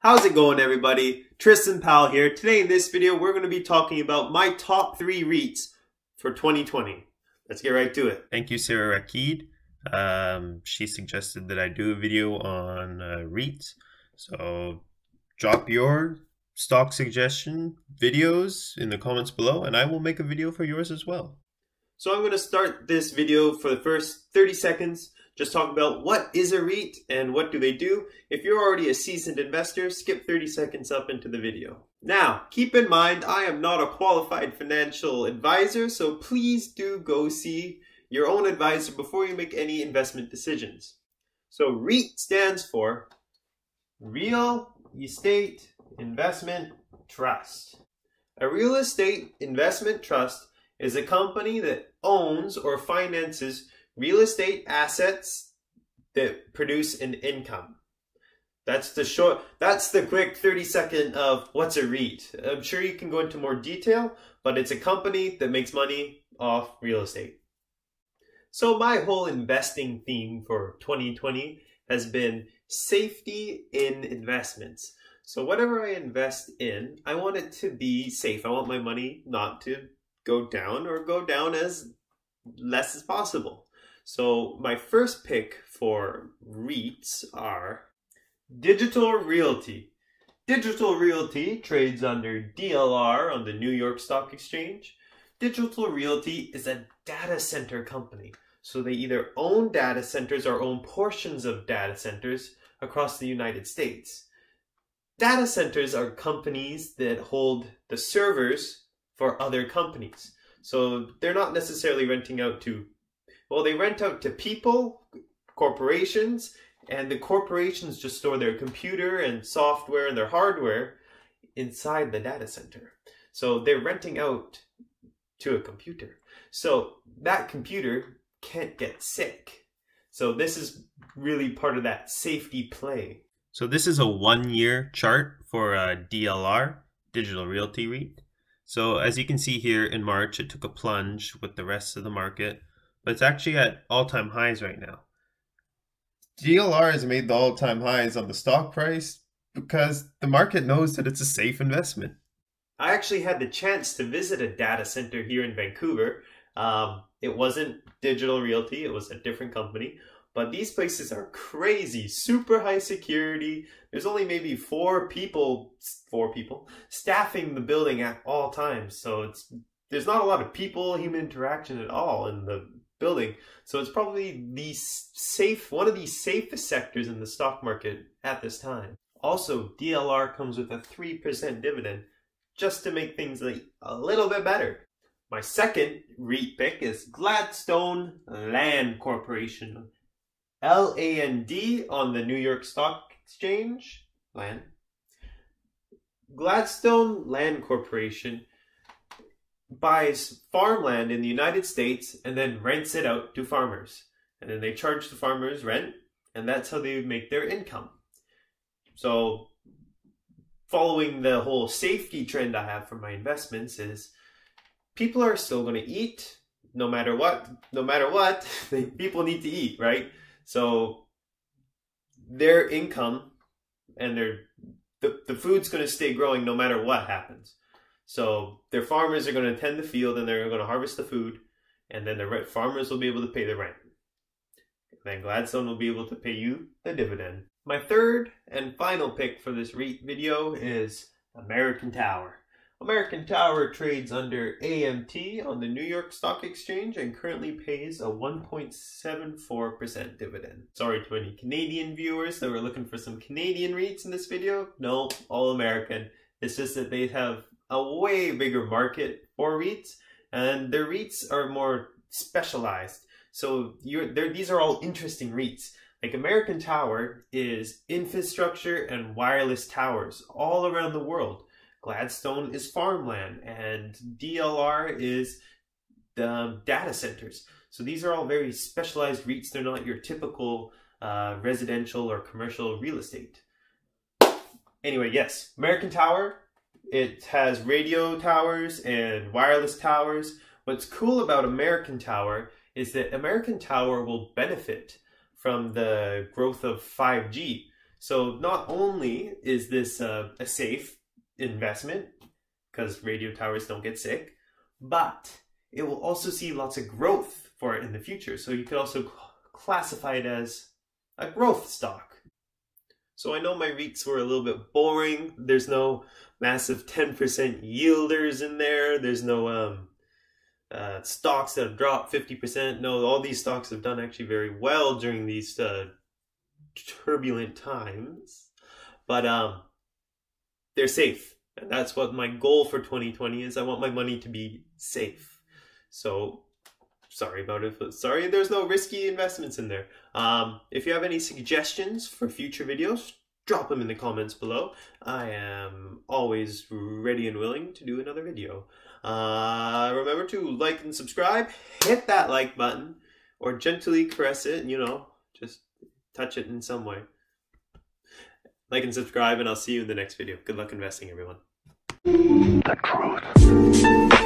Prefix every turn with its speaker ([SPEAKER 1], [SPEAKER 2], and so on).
[SPEAKER 1] How's it going, everybody? Tristan Powell here. Today in this video, we're going to be talking about my top 3 REITs for 2020. Let's get right to it.
[SPEAKER 2] Thank you, Sarah Rakid. She suggested that I do a video on REITs. So drop your stock suggestion videos in the comments below, and I will make a video for yours as well.
[SPEAKER 1] So I'm going to start this video for the first 30 seconds. Just talk about what is a REIT and what do they do. If you're already a seasoned investor, skip 30 seconds up into the video. Now, keep in mind, I am not a qualified financial advisor, so please do go see your own advisor before you make any investment decisions. So REIT stands for Real Estate Investment Trust. A real estate investment trust is a company that owns or finances real estate assets that produce an income. That's the quick 30-second of what's a REIT. I'm sure you can go into more detail, but it's a company that makes money off real estate. So my whole investing theme for 2020 has been safety in investments. So whatever I invest in, I want it to be safe. I want my money not to go down or go down as less as possible. So my first pick for REITs are Digital Realty. Digital Realty trades under DLR on the New York Stock Exchange. Digital Realty is a data center company. So they either own data centers or own portions of data centers across the United States. Data centers are companies that hold the servers for other companies. So they're not necessarily renting out to, well, they rent out to people, corporations, and the corporations just store their computer and software and their hardware inside the data center. So they're renting out to a computer. So that computer can't get sick. So this is really part of that safety play.
[SPEAKER 2] So this is a 1-year chart for DLR, Digital Realty REIT. So as you can see here in March, it took a plunge with the rest of the market, but it's actually at all-time highs right now. DLR has made the all-time highs on the stock price because the market knows that it's a safe investment.
[SPEAKER 1] I actually had the chance to visit a data center here in Vancouver. It wasn't Digital Realty, it was a different company. But these places are crazy, super high security. There's only maybe four people staffing the building at all times. So there's not a lot of human interaction at all in the building. So it's probably one of the safest sectors in the stock market at this time. Also, DLR comes with a 3% dividend just to make things a little bit better. My second REIT pick is Gladstone Land Corporation. LAND on the New York Stock Exchange. Land. Gladstone Land Corporation buys farmland in the United States and then rents it out to farmers. And then they charge the farmers rent, and that's how they make their income. So following the whole safety trend I have for my investments is people are still going to eat no matter what. No matter what, people need to eat, right? So their income and the food's going to stay growing no matter what happens. So their farmers are going to tend the field and they're going to harvest the food, and then the farmers will be able to pay the rent. Then Gladstone will be able to pay you the dividend. My third and final pick for this REIT video is American Tower. American Tower trades under AMT on the New York Stock Exchange and currently pays a 1.74% dividend. Sorry to any Canadian viewers that were looking for some Canadian REITs in this video. No, all American. It's just that they have a way bigger market for REITs, and their REITs are more specialized. So these are all interesting REITs. Like American Tower is infrastructure and wireless towers all around the world. Gladstone is farmland, and DLR is the data centers. So these are all very specialized REITs. They're not your typical residential or commercial real estate. Anyway, yes, American Tower, it has radio towers and wireless towers. What's cool about American Tower is that American Tower will benefit from the growth of 5G. So not only is this a safe investment, because radio towers don't get sick, but it will also see lots of growth for it in the future. So you could also classify it as a growth stock. So I know my REITs were a little bit boring. There's no massive 10% yielders in there. There's no stocks that have dropped 50%. No, all these stocks have done actually very well during these turbulent times. But they're safe. And that's what my goal for 2020 is. I want my money to be safe. So sorry about it, but sorry there's no risky investments in there. If you have any suggestions for future videos, drop them in the comments below. I am always ready and willing to do another video. Remember to like and subscribe. Hit that like button or gently caress it, you know, just touch it in some way. Like and subscribe, and I'll see you in the next video. Good luck investing, everyone.
[SPEAKER 3] The truth.